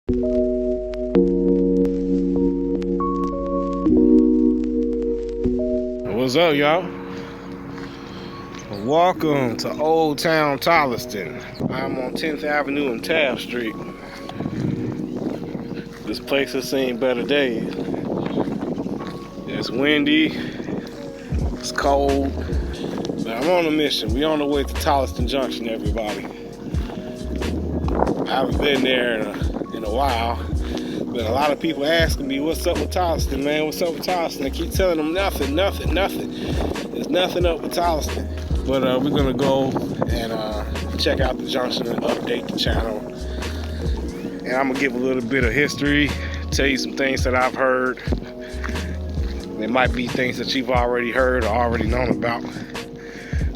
What's up, y'all? Welcome to Old Town Tolleston. I'm on 10th Avenue and Taft Street. This place has seen better days. It's windy, it's cold, but I'm on a mission. We on the way to Tolleston Junction, everybody. I haven't been there in a while, but a lot of people asking me, what's up with Tolleston, man? What's up with Tolleston? I keep telling them nothing. There's nothing up with Tolleston. But we're gonna go and check out the junction and update the channel. And I'm gonna give a little bit of history, tell you some things that I've heard. There might be things that you've already heard or already known about.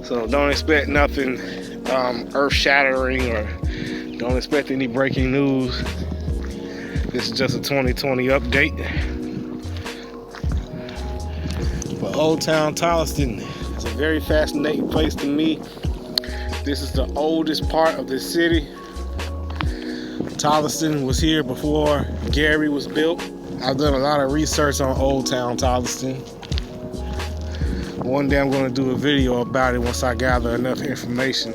So don't expect nothing earth-shattering, or don't expect any breaking news. This is just a 2020 update. But Old Town Tolleston, it's a very fascinating place to me. This is the oldest part of the city. Tolleston was here before Gary was built. I've done a lot of research on Old Town Tolleston. One day I'm going to do a video about it once I gather enough information.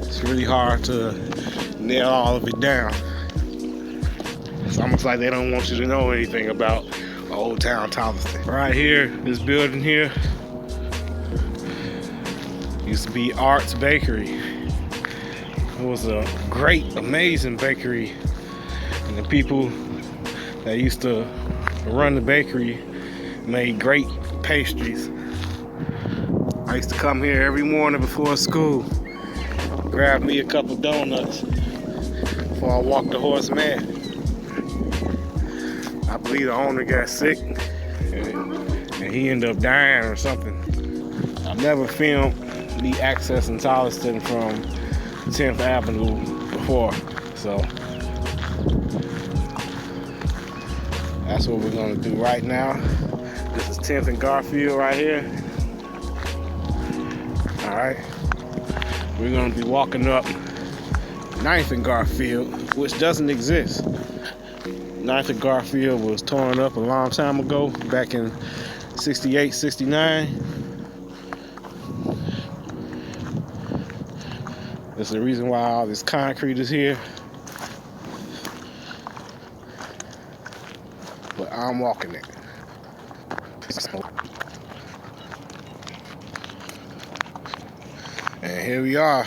It's really hard to nail all of it down. It's almost like they don't want you to know anything about Old Town Tolleston. Right here, this building here used to be Art's Bakery. It was a great, amazing bakery, and the people that used to run the bakery made great pastries. I used to come here every morning before school, grab me a couple donuts before I walked the horse man. I believe the owner got sick and he ended up dying or something. I've never filmed me accessing Tolleston from 10th Avenue before, so that's what we're gonna do right now. This is 10th and Garfield right here. All right, we're gonna be walking up 9th and Garfield, which doesn't exist. 9th and Garfield was torn up a long time ago, back in 68, 69. That's the reason why all this concrete is here. But I'm walking it. And here we are,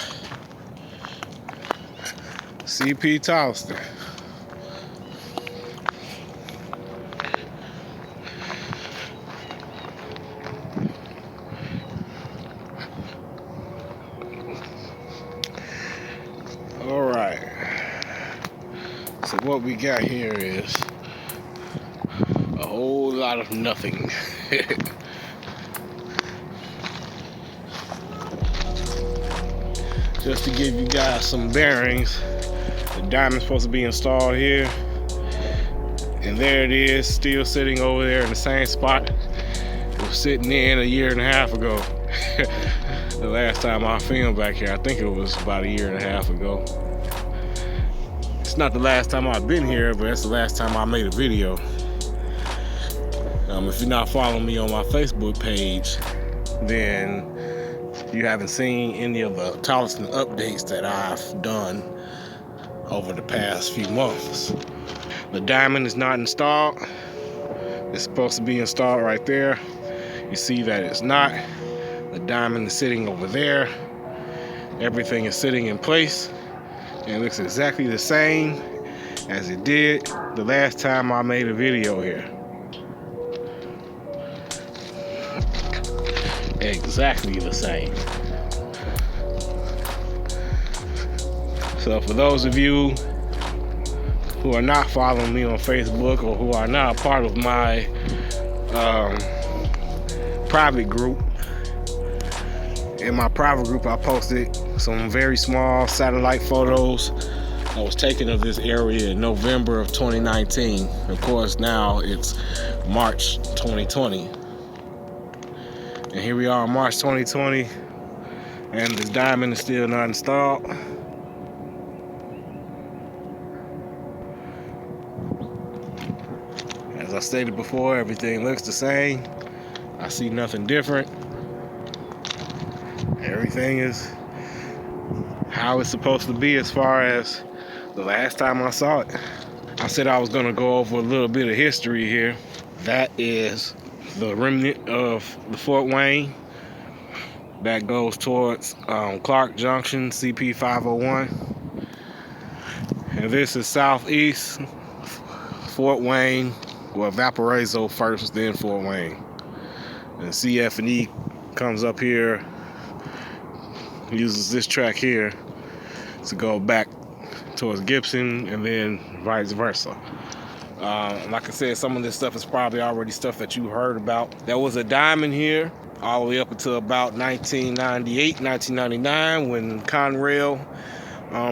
CP Tolleston. All right, so what we got here is a whole lot of nothing. Just to give you guys some bearings, the diamond's supposed to be installed here, and there it is, still sitting over there in the same spot it was sitting in a year and a half ago. The last time I filmed back here, I think it was about a year and a half ago. It's not the last time I've been here, but it's the last time I made a video. If you're not following me on my Facebook page, then you haven't seen any of the Tolleston updates that I've done over the past few months. The diamond is not installed. It's supposed to be installed right there. You see that it's not. The diamond is sitting over there. Everything is sitting in place and it looks exactly the same as it did the last time I made a video here. Exactly the same. So for those of you who are not following me on Facebook, or who are not part of my private group, in my private group I posted some very small satellite photos that was taken of this area in November of 2019. Of course, now it's March 2020. And here we are in March 2020, and this diamond is still not installed. As I stated before, everything looks the same. I see nothing different. Everything is how it's supposed to be as far as the last time I saw it. I said I was going to go over a little bit of history here. That is the remnant of the Fort Wayne that goes towards Tolleston Junction, CP 501. And this is southeast Fort Wayne, well, Valparaiso first, then Fort Wayne. And CF&E comes up here, uses this track here to go back towards Gibson, and then vice versa. Like I said, some of this stuff is probably already stuff that you heard about. There was a diamond here all the way up until about 1998, 1999, when Conrail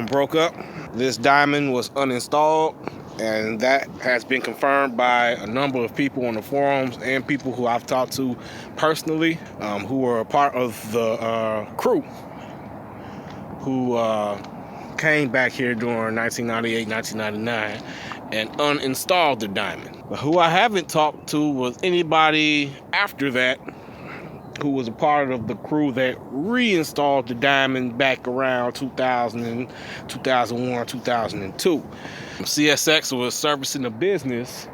broke up. This diamond was uninstalled, and that has been confirmed by a number of people on the forums and people who I've talked to personally, who were a part of the crew who came back here during 1998, 1999 and uninstalled the diamond. But who I haven't talked to was anybody after that who was a part of the crew that reinstalled the diamond back around 2000, 2001, 2002. CSX was servicing a business,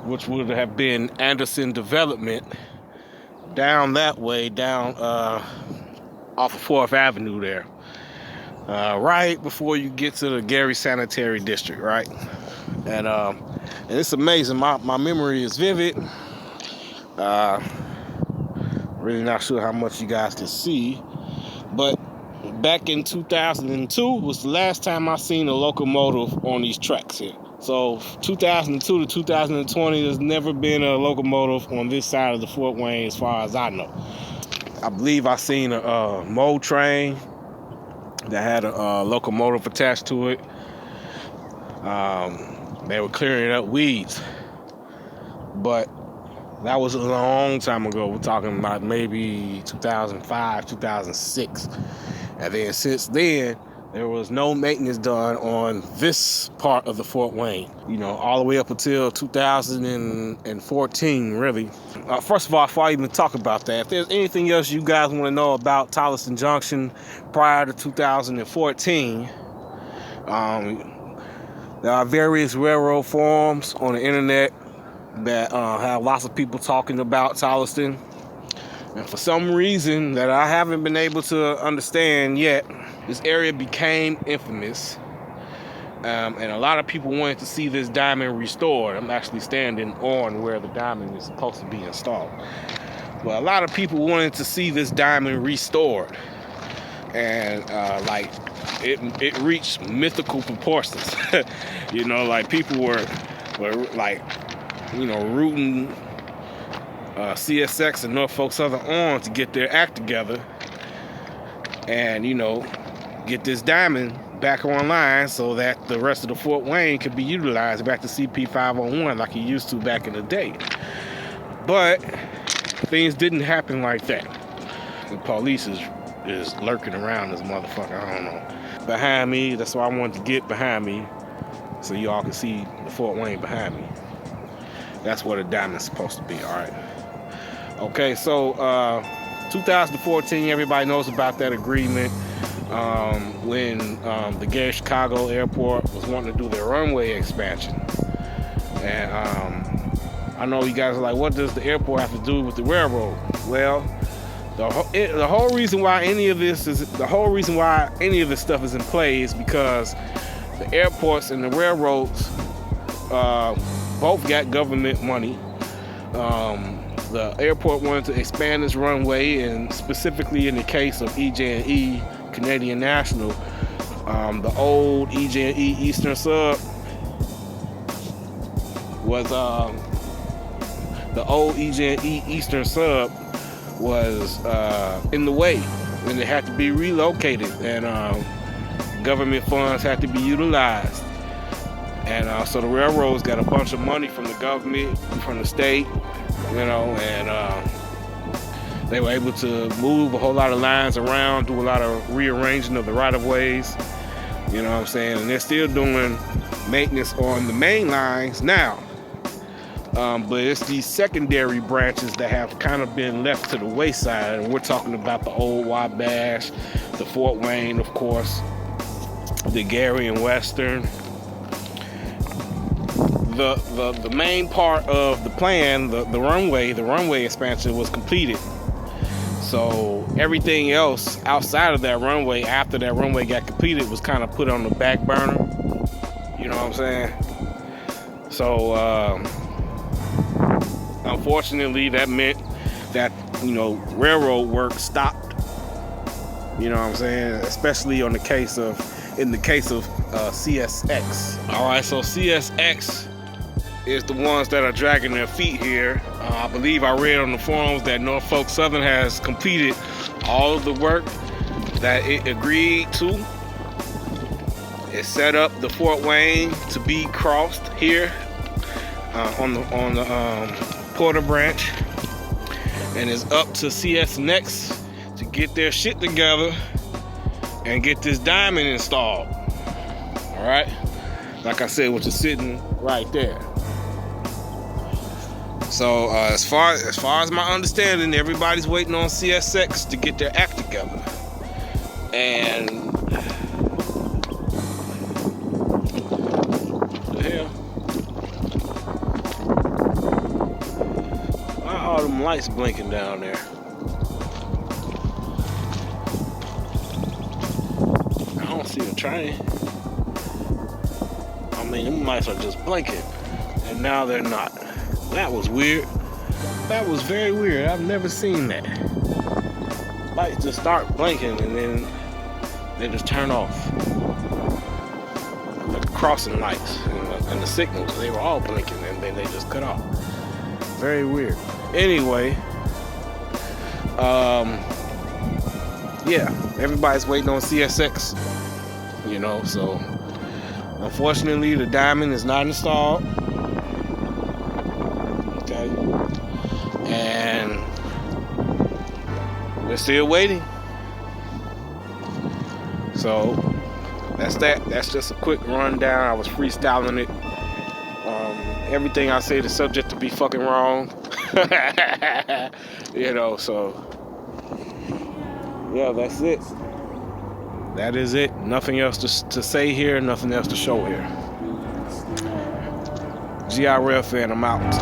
which would have been Anderson Development, down that way, down off of 4th Avenue there. Right before you get to the Gary Sanitary District, right? And it's amazing. My memory is vivid. Really not sure how much you guys can see, but back in 2002 was the last time I seen a locomotive on these tracks here. So 2002 to 2020, there's never been a locomotive on this side of the Fort Wayne as far as I know. I believe I seen a mold train that had a locomotive attached to it. They were clearing up weeds, but that was a long time ago. We're talking about maybe 2005, 2006. And then since then, there was no maintenance done on this part of the Fort Wayne, you know, all the way up until 2014, really. First of all, before I even talk about that, if there's anything else you guys want to know about Tolleston Junction prior to 2014, there are various railroad forums on the internet that have lots of people talking about Tolleston. And for some reason that I haven't been able to understand yet, this area became infamous. And a lot of people wanted to see this diamond restored. I'm actually standing on where the diamond is supposed to be installed. But a lot of people wanted to see this diamond restored. And like it reached mythical proportions. You know, like people were like, you know, rooting CSX and Norfolk Southern on to get their act together and, you know, get this diamond back online so that the rest of the Fort Wayne could be utilized back to CP 501 like it used to back in the day. But things didn't happen like that. The police is lurking around this motherfucker, I don't know. Behind me, that's why I wanted to get behind me so y'all can see the Fort Wayne behind me. That's where the diamond's supposed to be, all right? Okay, so 2014, everybody knows about that agreement when the Gary Chicago Airport was wanting to do their runway expansion. And I know you guys are like, what does the airport have to do with the railroad? Well, the whole reason why any of this stuff is in play is because the airports and the railroads both got government money. The airport wanted to expand its runway, and specifically in the case of EJ&E, Canadian National, the old EJ&E Eastern Sub was in the way, and it had to be relocated, and government funds had to be utilized. And so the railroads got a bunch of money from the government, from the state, you know, and they were able to move a whole lot of lines around, do a lot of rearranging of the right-of-ways, you know what I'm saying? And they're still doing maintenance on the main lines now. But it's these secondary branches that have kind of been left to the wayside, and we're talking about the old Wabash, the Fort Wayne, of course, the Gary and Western. The main part of the plan, the runway expansion was completed. So everything else outside of that runway, after that runway got completed, was kind of put on the back burner. You know what I'm saying? So unfortunately, that meant that, you know, railroad work stopped. You know what I'm saying? Especially in the case of CSX. All right, so CSX is the ones that are dragging their feet here. I believe I read on the forums that Norfolk Southern has completed all of the work that it agreed to. It set up the Fort Wayne to be crossed here on the Porter branch, and it's up to CS Next to get their shit together and get this diamond installed. All right, like I said, which is sitting right there. So as far as my understanding, everybody's waiting on CSX to get their act together. And what the hell? Why are all them lights blinking down there? I don't see the train. I mean, them lights are just blinking, and now they're not. That was weird. That was very weird. I've never seen that. Lights just start blinking and then they just turn off. Like crossing lights and the signals, they were all blinking and then they just cut off. Very weird. Anyway, yeah, everybody's waiting on CSX, you know, so unfortunately the diamond is not installed. And we're still waiting. So that's that. That's just a quick rundown. I was freestyling it. Everything I said is subject to be fucking wrong. You know, so yeah, that's it. That is it. Nothing else to say here, nothing else to show here. GRF and I'm out.